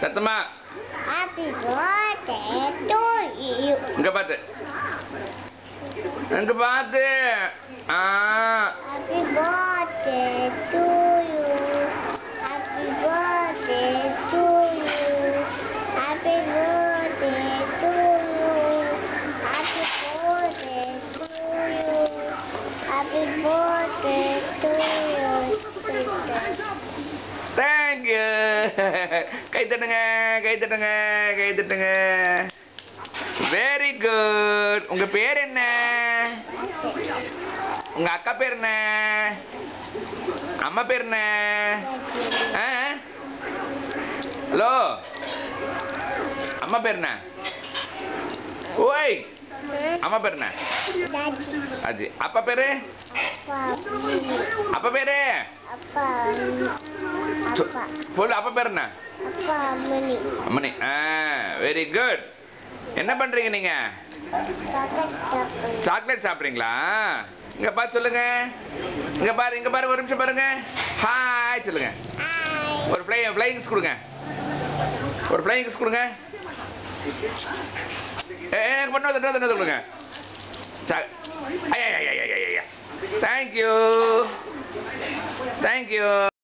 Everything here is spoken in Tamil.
சத்தமா Happy birthday to you. இங்க பாத்து இங்க பாத்து Happy birthday to you. Happy birthday to you. Happy birthday to you. Happy birthday to you. Happy birthday to you. Thank you. கை தட்டுங்க கை தட்டுங்க கை தட்டுங்க. Very good. உங்க பேர் என்ன? உங்க அக்கா பேர் என்ன? அம்மா பேர் என்ன? ஹலோ அம்மா பேர் என்ன? ஓய் அம்மா பேர் என்ன? அஜி. அப்பா பேரு? அப்பா பேரு? சொல்லு அப்பா பேர் என்ன? மணி. Very good. என்ன பண்றீங்க நீங்க? சாக்லேட் சாப்பிடுறீங்களா? இங்க பாரு சொல்லுங்க. இங்க பாரு இங்க பாரு ஒரு நிமிஷம் பாருங்க. ஹாய் சொல்லுங்க. ஒரு ஃப்ளைங் கிஸ் கொடுங்க. ஒரு ஃப்ளைங் கிஸ் கொடுங்க. எனக்கு பண்ண கொடுங்க. Thank you thank you.